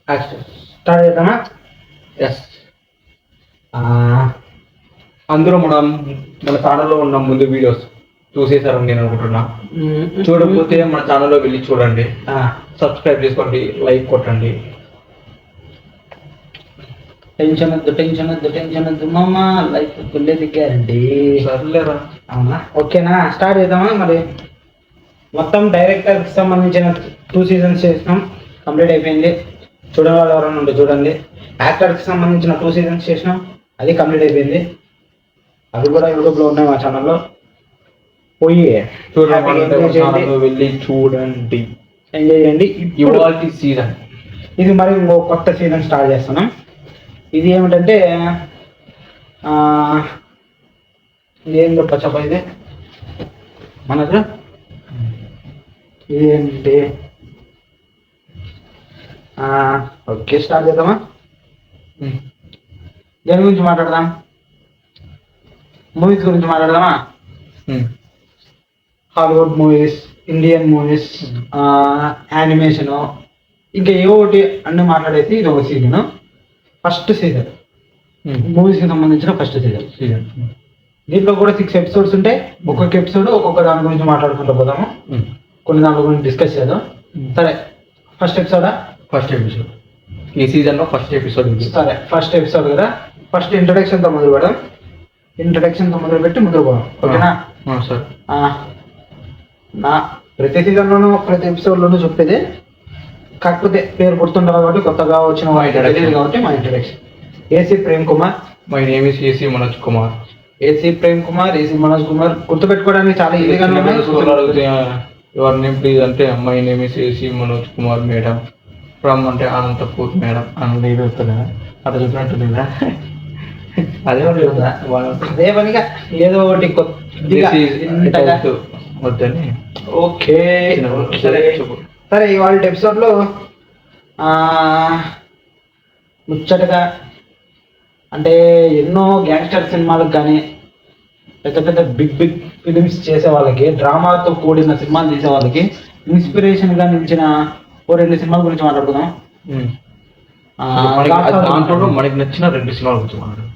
Start చేద్దామా? Yes. అందులో మన ఛానల్లో ఉన్న ముందు వీడియోస్ చూసేసారని నేను అనుకుంటున్నా. చూడకపోతే మన ఛానల్లో వెళ్ళి చూడండి, సబ్స్క్రైబ్ చేసుకోండి, లైక్ కొట్టండి. టెన్షన్ వద్దు మామ, లైఫ్ గుళ్ళేది గ్యారంటీ. సర్లేరా. అవునా, ఓకేనా? స్టార్ట్ చేద్దామా? మరి మొత్తం డైరెక్టర్కి సంబంధించిన 2 seasons చేసినాం, కంప్లీట్ అయిపోయింది. చూడని వాళ్ళు ఎవరైనా ఉంటే చూడండి. యాక్టర్కి సంబంధించిన 2 seasons చేసినాం, అది కంప్లీట్ అయిపోయింది. అవి కూడా యూట్యూబ్లో ఉన్నాయి మా ఛానల్లో. పోయి వెళ్ళి చూడండి, ఎంజాయ్ చేయండి. ఇవాల్టి సీజన్ ఇది మరి ఇంకో కొత్త సీజన్ స్టార్ట్ చేస్తున్నాం. ఇది ఏమిటంటే ఇదేం చెప్పచ్చప్ప, ఇది మనకు ఇదేంటి? ఓకే, స్టార్ట్ చేద్దామా? దేని గురించి మాట్లాడదాం? మూవీస్ గురించి మాట్లాడదామా? Hollywood movies, Indian movies, animation, ఇంకా ఏ ఒకటి అన్ని మాట్లాడేసి ఇది ఒక సీజన్. ఫస్ట్ సీజన్ మూవీస్కి సంబంధించిన ఫస్ట్ సీజన్. దీంట్లో కూడా 6 episodes ఉంటాయి. ఒక్కొక్క ఎపిసోడ్ ఒక్కొక్క దాని గురించి మాట్లాడుకుంటూ పోదాము. కొన్ని దాని గురించి డిస్కస్ చేద్దాం. సరే, ఫస్ట్ ఎపిసోడ్ ఈ సీజన్లో ఫస్ట్ ఎపిసోడ్. సరే, ఫస్ట్ ఎపిసోడ్ కదా. ఫస్ట్ ఇంట్రడక్షన్తో మొదలు పెడదాం. ఇంట్రడక్షన్తో మొదలు పెట్టి ముందుకు పోదాం, ఓకేనా? సార్, నా ప్రతి సీజన్లోనూ ప్రతి ఎపిసోడ్లోనూ చెప్పేది, కాకపోతే పేరు గుర్తుండాలి కాబట్టి, కొత్తగా వచ్చిన తెలియదు కాబట్టి మా introduction. AC Prem Kumar. My name is AC Manoj Kumar. AC Prem Kumar, AC Manoj Kumar గుర్తుపెట్టుకోవడానికి చాలా ఈజీగా ఉన్నాయి. యువర్ నేమ్ ప్లీజ్ అంటే my name is AC Manoj Kumar madam from అంటే అనంతపూర్ మేడం అని వస్తుందా? అట్లా చెప్పినట్టు లేదా? అదే అదే పనిగా ఏదో ఒకటి కొద్దిగా వద్దని. ఓకే, సరే. ఇవాళ ఎపిసోడ్లో ముచ్చటగా అంటే ఎన్నో గ్యాంగ్స్టర్ సినిమాలకు కానీ, పెద్ద పెద్ద బిగ్ ఫిలిమ్స్ చేసే వాళ్ళకి, డ్రామాతో కూడిన సినిమాలు తీసే వాళ్ళకి ఇన్స్పిరేషన్గా నిలిచిన 2 సినిమాల గురించి మాట్లాడుకుందాం. దాంట్లో మనకి నచ్చిన 2 సినిమాల గురించి మాట్లాడుకుందాం.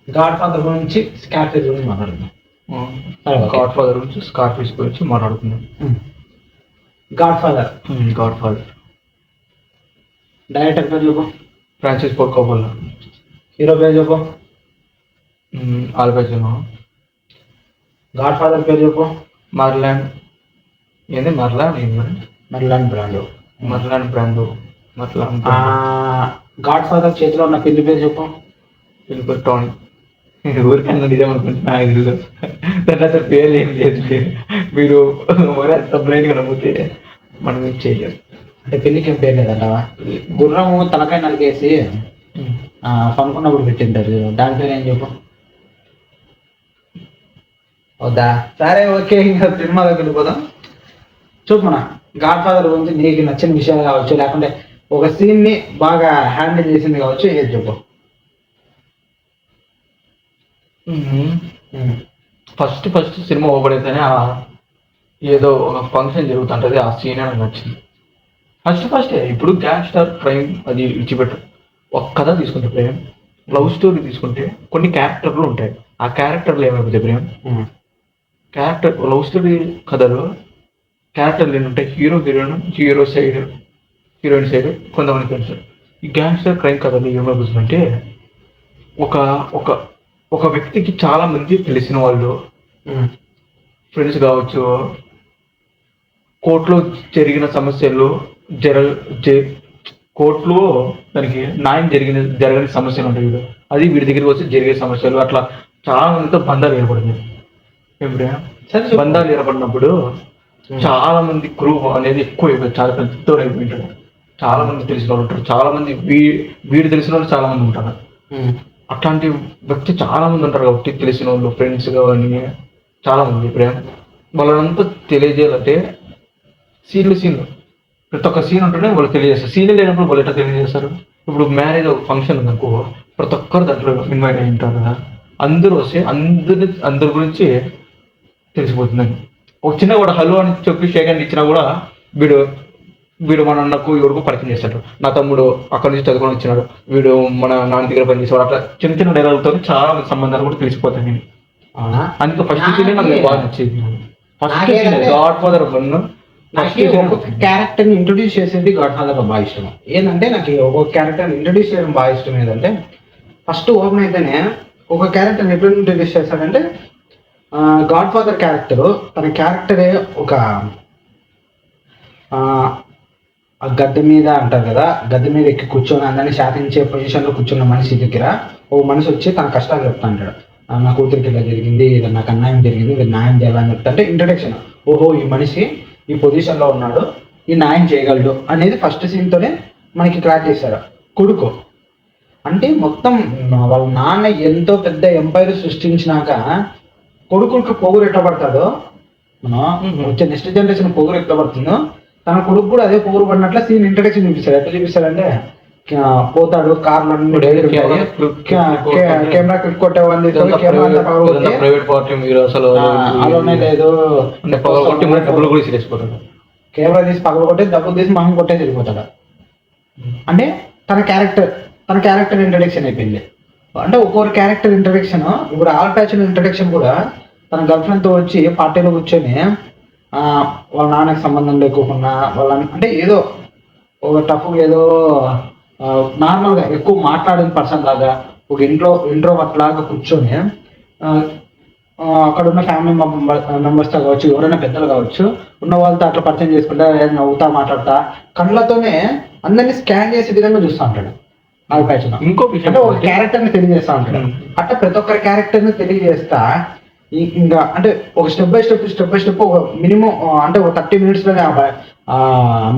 గాడ్ ఫాదర్ గురించి, స్కార్ఫేస్ గురించి మాట్లాడుకుందాం. గాడ్ ఫాదర్ గురించి, స్కార్ఫేస్ గురించి మాట్లాడుకుందాం. గాడ్ ఫాదర్ డైరెక్టర్ పేరు చెప్పు. Francis Ford కోపోలా. హీరో పేరు చెప్పు. ఆల్ పచినో. గాడ్ ఫాదర్ పేరు చెప్పు. మార్లాన్ బ్రాండో. గాడ్ ఫాదర్ చేతిలో ఉన్న పిల్లి పేరు చెప్పు. పిల్లి టోనీ. ఊరికన్నా నిజం అనుకుంటున్నా, దాంట్లో అసలు పేర్లు ఏం లేదు. మీరు అంత బ్రైట్గా నమ్మితే మనం ఏం చేయలేము. అంటే పెళ్ళికి ఏం పేరు లేదంటావా? గుర్రము తలకాయ నరికేసి పనుకున్నప్పుడు పెట్టింటారు, దాని పేరు ఏం చెప్పు. వద్దా? సరే, ఓకే, ఇంకా సినిమాలోకి వెళ్ళిపోదాం. చూపు, మన గాడ్ ఫాదర్ గురించి నీకు నచ్చిన విషయాలు కావచ్చు, లేకుంటే ఒక సీన్ని బాగా హ్యాండిల్ చేసింది కావచ్చు, ఏది చెప్పు. ఫస్ట్ సినిమా ఓపెన్ ఏదో ఒక ఫంక్షన్ జరుగుతుంటది, ఆ సీన్ నాకు నచ్చింది. ఫస్ట్ ఇప్పుడు గ్యాంగ్స్టర్ క్రైమ్ అది విడిచిపెట్టు, ఒక కథ తీసుకుంటే ప్రేమ్, లవ్ స్టోరీ తీసుకుంటే కొన్ని క్యారెక్టర్లు ఉంటాయి. ఆ క్యారెక్టర్లు ఏమైపోతాయి ప్రేమ్? క్యారెక్టర్ లవ్ స్టోరీ కథలో క్యారెక్టర్లు ఏంటంటే హీరో సైడ్, హీరోయిన్ సైడ్, కొంతమంది ఫ్రెండ్స్. ఈ గ్యాంగ్స్టర్ క్రైమ్ కథలు ఏమైపోతుందంటే, ఒక వ్యక్తికి చాలా మంది తెలిసిన వాళ్ళు, ఫ్రెండ్స్ కావచ్చు, కోర్టులో జరిగిన సమస్యలు, కోర్టులో దానికి న్యాయం జరగని సమస్యలు ఉంటాయి కదా, అది వీడి దగ్గరికి వచ్చి జరిగే సమస్యలు, అట్లా చాలా మందితో బంధాలు ఏర్పడింది. బంధాలు ఏర్పడినప్పుడు చాలా మంది గ్రూప్ అనేది ఎక్కువ అయిపోయింది, చాలా పెద్ద అయిపోయింటాడు. చాలా మంది తెలిసిన వాళ్ళు ఉంటారు, చాలా మంది వీడు తెలిసిన వాళ్ళు చాలా మంది ఉంటారు. అట్లాంటి వ్యక్తి చాలా మంది ఉంటారు కాబట్టి తెలిసిన వాళ్ళు, ఫ్రెండ్స్ కానీ చాలా మంది ప్రేమ వాళ్ళంతా తెలియజేయాలంటే సీన్లు ప్రతి ఒక్క సీన్ ఉంటేనే వాళ్ళు తెలియజేస్తారు. సీన్లు లేనప్పుడు వాళ్ళు ఎట్లా తెలియజేస్తారు? ఇప్పుడు మ్యారేజ్ ఒక ఫంక్షన్ ఉందనుకో, ప్రతి ఒక్కరు దాంట్లో ఇన్వైట్ అయి ఉంటారు కదా, అందరూ వస్తే అందరి గురించి తెలిసిపోతుందని. ఒక చిన్న కూడా హలో అని చెప్పి షేక్ హ్యాండ్ ఇచ్చినా కూడా వీడు వీడు మన అన్నకు ఎవరికో పరిచయం చేస్తాడు, నా తమ్ముడు అక్కడి నుంచి చదువుకొని వచ్చినాడు, వీడు మన నాన్న దగ్గర పని చేసేవాడు. అట్లా చిన్న చిన్న డైలాగులతో చాలా మంది సంబంధాలు కూడా తెలిసిపోతాయి నేను. అవునా? అందుకే ఫస్ట్ సీన్ నాకు బాగా నచ్చేది. ఫస్ట్ సీన్ నాకేంటంటే గాడ్ ఫాదర్ 1 నాకు ఒక్కొక్క క్యారెక్టర్ ని ఇంట్రొడ్యూస్ చేసేది గాడ్ ఫాదర్ లో బాగా ఇష్టం. ఏంటంటే నాకు ఒక్కొక్క క్యారెక్టర్ ఇంట్రొడ్యూస్ చేయడం బాగా ఇష్టం. ఏంటంటే ఫస్ట్ ఓపెన్ అయితేనే ఒక క్యారెక్టర్ ఎప్పుడు ఇంట్రొడ్యూస్ చేస్తాడంటే గాడ్ ఫాదర్ క్యారెక్టర్, తన క్యారెక్టరే ఒక ఆ గద్దె మీద అంటారు కదా, గద్దె మీద ఎక్కి కూర్చొని అందరినీ శాసించే పొజిషన్లో కూర్చున్న మనిషి దగ్గర ఓ మనిషి వచ్చి తన కష్టాలు చెప్తా అంటాడు. నా కూతురికి ఇలా జరిగింది, ఇది నాకు అన్యాయం జరిగింది, ఇది న్యాయం చేయాలని చెప్తా అంటే ఇంట్రడక్షన్, ఓహో ఈ మనిషి ఈ పొజిషన్లో ఉన్నాడు, ఈ న్యాయం చేయగలడు అనేది ఫస్ట్ సీన్తోనే మనకి క్రాక్ చేశారు. కొడుకు అంటే మొత్తం వాళ్ళ నాన్న ఎంతో పెద్ద ఎంపైర్ సృష్టించినాక కొడుకులకు పొగురు ఎట్లా పడతాడో, మనం వచ్చే నెక్స్ట్ జనరేషన్ పొగురు ఎట్లా పడుతుందో తన కొడుకు కూడా అదే పొగురు పడినట్ల సీన్ ఇంట్రడక్షన్ చూపిస్తాడు. ఎట్లా చూపిస్తాడంటే పోతాడు కార్లో కెమెరా క్లిక్ కొట్టేవాళ్ళు ప్రైవేట్ పార్టీ మీరు అసలు అలానే లేదు, డబ్బులు కూడా ఇసిరేసిపోతాడు, కెమెరా తీసి పగలు కొట్టే డబ్బులు తీసి మహం కొట్టేసి వెళ్ళిపోతాడు. అంటే తన క్యారెక్టర్ ఇంట్రడక్షన్ అయిపోయింది. అంటే ఒక్కొక్క క్యారెక్టర్ ఇంట్రడక్షన్, ఇప్పుడు ఆల్ ప్యాచన్ ఇంట్రడక్షన్ కూడా తన గర్ల్ ఫ్రెండ్తో వచ్చి పార్టీలో కూర్చొని వాళ్ళ నాన్నకి సంబంధం లేకుండా వాళ్ళ అంటే ఏదో ఒక టఫ్ ఏదో నార్మల్గా ఎక్కువ మాట్లాడిన పర్సన్ లాగా ఒక ఇంట్రో లాగా కూర్చొని అక్కడ ఉన్న ఫ్యామిలీ మెంబర్స్తో కావచ్చు, ఎవరైనా పెద్దలు కావచ్చు, ఉన్న వాళ్ళతో అట్లా పరిచయం చేసుకుంటా నవ్వుతా మాట్లాడతా కళ్ళతోనే అందరినీ స్కాన్ చేసే విధంగా చూస్తూ ఉంటాడు. ఇంకో విషయం అంటే ఒక క్యారెక్టర్ ని తెలియజేస్తా ఉంటాడు. అట్లా ప్రతి ఒక్కరి క్యారెక్టర్ ని తెలియజేస్తా ఇంకా అంటే ఒక స్టెప్ బై స్టెప్ ఒక మినిమం అంటే ఒక 30 minutes లోనే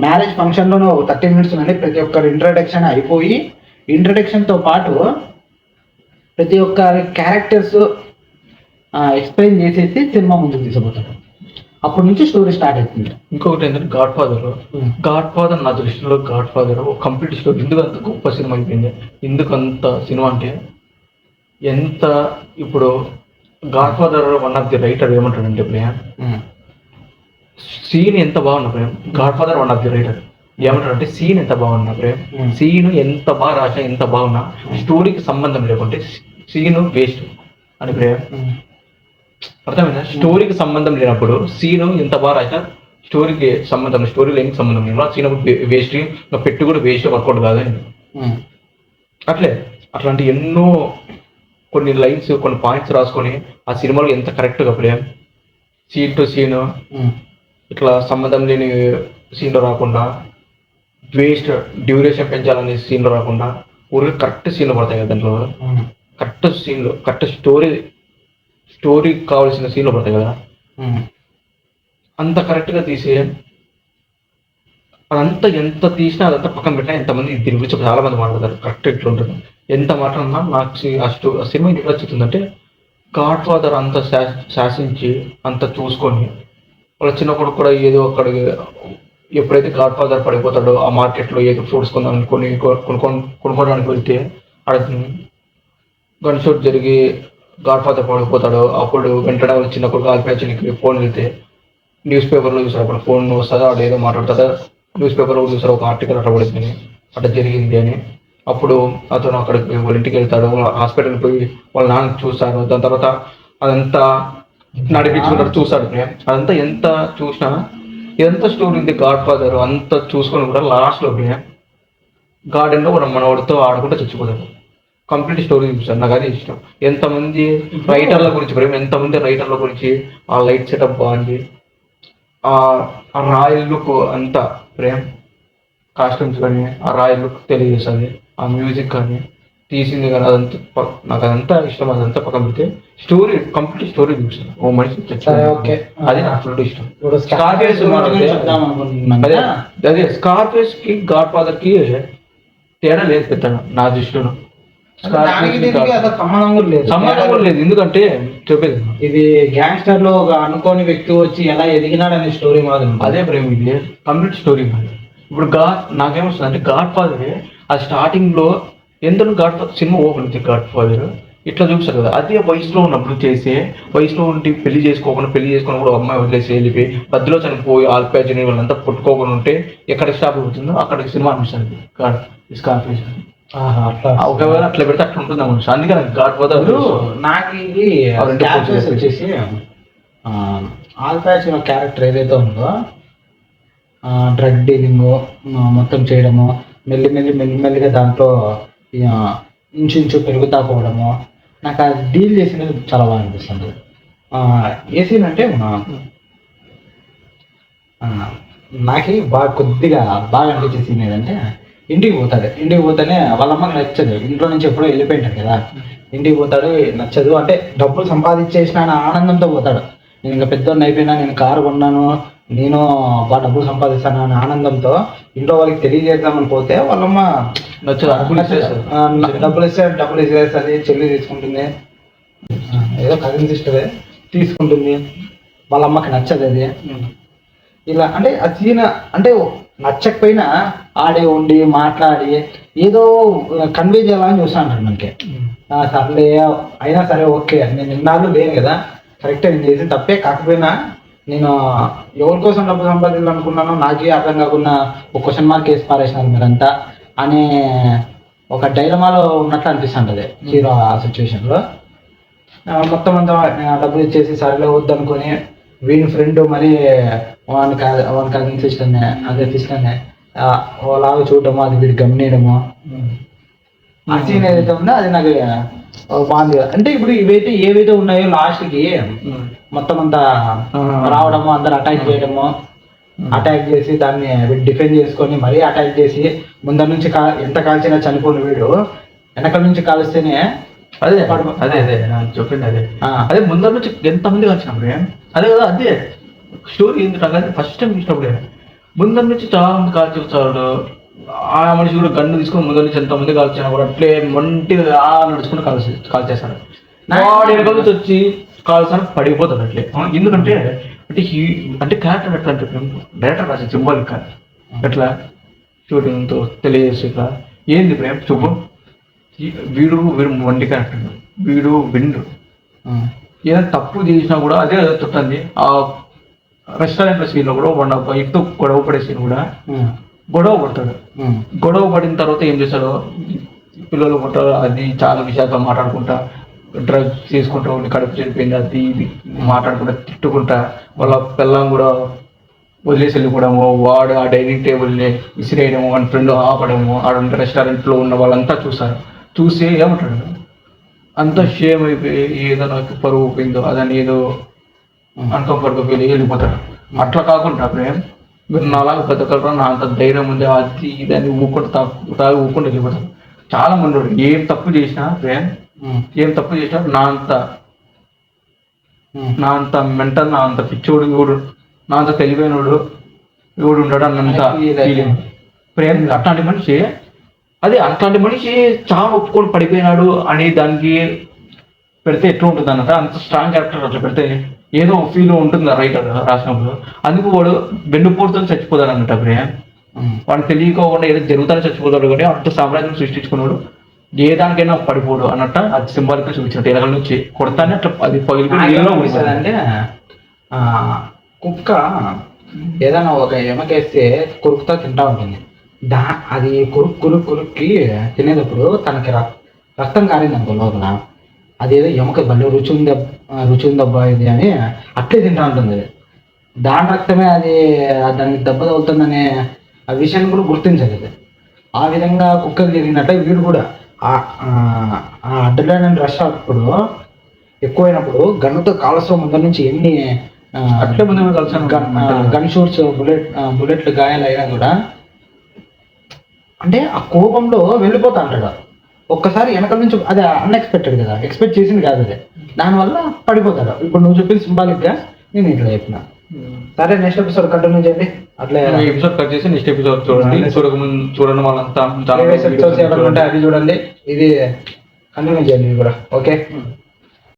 మ్యారేజ్ ఫంక్షన్ లోనే ఒక 30 minutes లోనే ప్రతి ఒక్కరి ఇంట్రడక్షన్ అయిపోయి, ఇంట్రడక్షన్ తో పాటు ప్రతి ఒక్క క్యారెక్టర్స్ ఎక్స్ప్లెయిన్ చేసేసి సినిమా ముందుకు తీసుకుపోతాడు. అప్పటి నుంచి స్టోరీ స్టార్ట్ అవుతుంది. ఇంకొకటి ఏంటంటే గాడ్ ఫాదర్ నా దృష్టిలో గాడ్ ఫాదర్ కంప్లీట్ స్టోరీ. ఎందుకు అంత గొప్ప సినిమా అయిపోయింది, ఎందుకు అంత సినిమా అంటే ఎంత ఇప్పుడు Godfather one of the writer ఏమంటాడంటే ప్రేమ్ సీన్ ఎంత బాగున్నా ప్రేమ్, Godfather one of the writer ఏమంటాడంటే సీన్ ఎంత బాగున్నా ప్రేమ్, సీన్ ఎంత బాగా రాసా ఎంత బాగున్నా స్టోరీకి సంబంధం లేకుంటే సీను వేస్ట్ అని ప్రేమ్. అర్థమైందా? స్టోరీకి సంబంధం లేనప్పుడు సీను ఎంత బాగా రాసా స్టోరీకి సంబంధం, స్టోరీ లేనికి సంబంధం లేదు, సీన్ వేస్ట్, పెట్టి కూడా వేస్ట్ వర్కౌట్ కాదని. అట్లాంటి ఎన్నో కొన్ని లైన్స్ కొన్ని పాయింట్స్ రాసుకొని ఆ సినిమాలో ఎంత కరెక్ట్గా ప్రేమ్ సీన్ టు సీన్ ఇట్లా సంబంధం లేని సీన్లో రాకుండా, వేస్ట్ డ్యూరేషన్ పెంచాలనే సీన్లో రాకుండా ఊరికి కరెక్ట్ సీన్లో పడతాయి కదా దాంట్లో, కరెక్ట్ సీన్లో కరెక్ట్ స్టోరీకి కావాల్సిన సీన్లో పడతాయి కదా, అంత కరెక్ట్గా తీసే అదంతా ఎంత తీసినా అదంతా పక్కన పెట్టినా ఎంతమంది దీని గురించి చాలా మంది మాట్లాడతారు. కరెక్ట్ ఇట్లా ఉంటుంది ఎంత మాట్లాడినా నాకు ఆ సినిమా ఎందుకు నచ్చుతుందంటే గాడ్ ఫాదర్ అంత శాసించి అంత చూసుకొని వాళ్ళ చిన్న కొడుకు కూడా ఏదో అక్కడ ఎప్పుడైతే గాడ్ ఫాదర్ పడిపోతాడో ఆ మార్కెట్లో ఏదో ఫ్రూట్స్ కొనుక్కోవడానికి వెళ్తే అక్కడ గన్ షాట్ జరిగి గాడ్ ఫాదర్ పడిపోతాడో అప్పుడు వెంటనే వాళ్ళ చిన్న కొడుకు ఆల్పేచనికి ఫోన్ వెళ్తే న్యూస్ పేపర్లో చూసారు, అక్కడ ఫోన్ వస్తుందా వాడు ఏదో మాట్లాడుతుందా, న్యూస్ పేపర్లో చూసారు ఒక ఆర్టికల్ అట్లా పడుతుంది అట్లా జరిగింది అని. అప్పుడు అతను అక్కడికి వాళ్ళ ఇంటికి వెళ్తాడు, హాస్పిటల్కి పోయి వాళ్ళ నాన్న చూస్తారు, దాని తర్వాత అదంతా నడిపించుకుంటారు చూస్తాడు. అదంతా ఎంత చూసినా ఎంత స్టోరీ ఉంది గాడ్ ఫాదర్ అంత చూసుకొని కూడా లాస్ట్లో గార్డెన్లో కూడా మనవాడితో ఆడుకుంటూ చచ్చిపోతాడు. కంప్లీట్ స్టోరీ చూపిస్తాడు, నాకు అది ఇష్టం. ఎంతమంది రైటర్ల గురించి ఎంతమంది రైటర్ల గురించి ఆ లైట్ సెటప్ బాగుంది, ఆ రాయల్ లుక్ అంతా ప్రేమ్ కాస్ట్యూమ్స్ కానీ ఆ రాయల్ లుక్ తెలియజేస్తుంది, ఆ మ్యూజిక్ కానీ తీసింది కానీ అదంతా నాకు అదంతా ఇష్టం. అదంతా పక్కన పెడితే స్టోరీ కంప్లీట్ స్టోరీ చూపిస్తాను ఓ మనిషి అది నాకు ఫుల్ ఇష్టం. అదే స్కార్ఫేస్ కి గాడ్ ఫాదర్ కి తేడా లేదు పెద్దగా నా దృష్టిలో, సంబంధం కూడా లేదు. ఎందుకంటే చెప్పేది ఇది గ్యాంగ్స్టర్ లో ఒక అనుకోని వ్యక్తి వచ్చి ఎలా ఎదిగినాడు అనే స్టోరీ మాత్రం అదే ప్రేమ్, ఇది కంప్లీట్ స్టోరీ కాదు. ఇప్పుడు నాకేమొస్తుంది అంటే గాడ్ ఫాదర్ అది స్టార్టింగ్ లో ఎంత గాడ్ ఫాదర్ సినిమా ఓపెన్ అవుతుంది, గాడ్ ఫాదర్ ఇట్లా చూపిస్తారు కదా. అదే వయసులో ఉన్నప్పుడు చేసే, వయసులో ఉండి పెళ్లి చేసుకొని కూడా అమ్మాయి వదిలేసి వెళ్ళిపోయి మధ్యలో చనిపోయి ఆల్పేజని వాళ్ళంతా పుట్టుకోకుండా ఉంటే ఎక్కడ స్టాప్ అవుతుందో అక్కడికి సినిమా అనిపిస్తుంది. అట్లా ఒకవేళ అట్లా పెడితే అట్లా ఉంటుంది అనిపిస్తుంది. అందుకే నాకు గాడ్ ఫాదర్ నాకు ఇది క్యారెక్టర్స్ వచ్చేసి ఆల్పాచ్ క్యారెక్టర్ ఏదైతే ఉందో డ్రగ్ డీలింగ్ మొత్తం చేయడము, మెల్లిమెల్లిగా దాంట్లో ఇంచు పెరుగుతా పోవడము, నాకు అది డీల్ చేసినది చాలా బాగా అనిపిస్తుంది. ఏ సీన్ అంటే నాకు కొద్దిగా బాగా అనిపించే సీన్ ఏదంటే ఇంటికి పోతానే వాళ్ళ అమ్మకి నచ్చదు, ఇంట్లో నుంచి ఎప్పుడో వెళ్ళిపోయింటాడు కదా, ఇంటికి పోతాడు నచ్చదు అంటే డబ్బులు సంపాదించేసిన ఆనందంతో పోతాడు. నేను ఇంకా పెద్దోడిని అయిపోయినా, నేను కారు కొన్నాను, నేను బాగా డబ్బులు సంపాదిస్తాను అనే ఆనందంతో ఇంట్లో వాళ్ళకి తెలియజేద్దామని పోతే వాళ్ళమ్మ డబ్బులు ఇచ్చేస్తుంది, చెల్లి తీసుకుంటుంది, ఏదో కజిన్ సిస్టరే తీసుకుంటుంది, వాళ్ళ అమ్మకి నచ్చదు అది. ఇలా అంటే ఆ సీన్ అంటే నచ్చకపోయినా ఆడే ఉండి మాట్లాడి ఏదో కన్వే చేయాలని చూస్తా అంటారు మనకి. సర్లే అయినా సరే ఓకే, నేను ఇన్నాళ్ళు లేను కదా, కరెక్టే నేను చేసి తప్పే, కాకపోయినా నేను ఎవరి కోసం డబ్బు సంపాదించాలనుకున్నానో నాకే అర్థం కాకుండా ఒక క్వశ్చన్ మార్క్ వేసి పారేసినారు మీరంతా అనే ఒక డైలమాలో ఉన్నట్లు అనిపిస్తుంటది హీరో ఆ సిచ్యువేషన్లో. మొత్తం అంతా డబ్బులు ఇచ్చేసి సరేలే వద్దనుకొని వీని ఫ్రెండ్ మరి వాని కజిన్ సిస్టర్నే అదే సిస్టర్నే లాగా చూడటము, అది వీడు గమనియడము, ఆ సీన్ ఏదైతే ఉందో అది నాకు బాగుంది. అంటే ఇప్పుడు ఏవైతే ఉన్నాయో లాస్ట్కి మొత్తం అంతా రావడము, అందరు అటాక్ చేయడము, అటాక్ చేసి దాన్ని డిఫెండ్ చేసుకొని మరీ అటాక్ చేసి ముందర నుంచి ఎంత కాల్చినా చనిపోయిన వీడు వెనకాల నుంచి కాల్స్తేనే అదే చెప్పింది అదే ముందర నుంచి ఎంతమంది కాల్చినప్పుడే అదే కదా, అదే స్టోరీ ఏంటంటే ఫస్ట్ టైం చూసినప్పుడే ముందర నుంచి చాలా మంది కాల్చి వచ్చాడు. ఆ మనిషి కూడా గన్ను తీసుకుని ముందర నుంచి ఎంతమంది కాల్చినా కూడా అట్లే మంటి నడుచుకుంటూ కాల్చేస్తాడు. వాడు వెనకాల నుంచి వచ్చి కాల్సానికి పడిపోతాడు అట్లే. ఎందుకంటే అంటే క్యారెక్టర్ ఎట్లా అంటే డైరెక్టర్ రాసే సింబాలిక్ ఎట్లా షూటింగ్తో తెలియజేసి ఇట్లా ఏంది ప్రేమ్ చూపు, వీడు వండి క్యారెక్టర్, వీడు విండు ఏదైనా తప్పు చేసినా కూడా అదే చెప్తుంది. ఆ రెస్టారెంట్ సీన్ లో కూడా వాళ్ళ వైఫ్తో గొడవ పడే సీన్ కూడా గొడవ పడతాడు. గొడవ పడిన తర్వాత ఏం చేస్తాడు, పిల్లలు కొట్టారు, అది చాలా విషయాలతో మాట్లాడుకుంటా, డ్రగ్స్ తీసుకుంటా ఉండి కడుపు చెడిపోయింది అది ఇది మాట్లాడుకుంటా తిట్టుకుంటా, వాళ్ళ పిల్లం కూడా వదిలేసి వెళ్ళిపోవడము, వాడు ఆ డైనింగ్ టేబుల్ని విసిరేయడము, వాళ్ళ ఫ్రెండ్ ఆపడము, ఆడ రెస్టారెంట్లో ఉన్న వాళ్ళంతా చూస్తారు. చూసి ఏమంటాడు, అంతా షేమ్ అయిపోయి ఏదో నాకు పరువు పోయిందో అదని ఏదో అన్కంఫర్టబుల్ ఫీల్ వెళ్ళిపోతాడు. అట్లా కాకుండా ప్రేమ్ మీరు నాలాగా బతకలరా, నా అంత ధైర్యం ఉంది అది ఇదని ఊక్కుంటూ వెళ్ళిపోతాడు. చాలా మంది ఏం తప్పు చేసినా ప్రేమ్, ఏం తప్పు చేసినా నా అంత మెంటల్, నా అంత పిచ్చోడు ఎవడు, నా అంత తెలివైనడు ఎవడు ఉంటాడు అన్నంత ఫీలింగ్ ప్రేమ్. అట్లాంటి మనిషి చాలా ఒప్పుకొని పడిపోయినాడు అని దానికి పెడితే ఎట్లా ఉంటుంది అన్నట, అంత స్ట్రాంగ్ క్యారెక్టర్ అట్లా పెడితే ఏదో ఫీల్ ఉంటుంది రైటర్ రాసినప్పుడు. అందుకు వాడు వెన్నుపోటుతో చచ్చిపోతాడు అన్నట్టు ప్రేమ్. వాడు తెలియకోకుండా ఏదో జరుగుతానే చచ్చిపోతాడు, కానీ అంత సామ్రాజ్యం సృష్టించుకున్నాడు, ఏ దానికైనా పడిపోడు అన్నట్టు అది సింబాలిక్ గా చూపించినట్టు ఎనగల నుంచి కొడతానే అట్లా అది అంటే కుక్క ఏదైనా ఒక ఎమకేస్తే కొరుకుతా తింటా ఉంటుంది. అది కొరుక్కి తినేటప్పుడు తనకి రక్తం కారింది అనుకో లోపల, అదేదో ఎమక భలే రుచి ఉందబ్బా ఇది అని అట్లే తింటా ఉంటుంది. అది దాని రక్తమే అది దానికి దెబ్బ తగులుతుందనే ఆ విషయాన్ని కూడా గుర్తించలేదు. ఆ విధంగా కుక్కలు జరిగినట్టే వీడు కూడా అడ్రలిన్ రష్ అప్పుడు ఎక్కువైనప్పుడు గన్నుతో కాల్సిన ముందర నుంచి ఎన్ని అట్లే ముందు గన్ షూట్స్ బుల్లెట్లు గాయాలైనా కూడా అంటే ఆ కోపంలో వెళ్ళిపోతా అంటాడు. ఒక్కసారి వెనకాల నుంచి అది అన్ఎక్స్పెక్టెడ్ కదా, ఎక్స్పెక్ట్ చేసింది కాదు అది, దానివల్ల పడిపోతాడు. ఇప్పుడు నువ్వు చెప్పిన సింబాలిక్ గా నేను ఇట్లా చెప్పిన. సరే నెక్స్ట్ ఎపిసోడ్ కంటిన్యూ చేయండి. అట్లా ఎపిసోడ్ కట్ చేసి నెక్స్ట్ ఎపిసోడ్ చూడండి. చూడండి వాళ్ళంతా అది చూడండి, ఇది కంటిన్యూ చేయండి ఇది కూడా. ఓకే.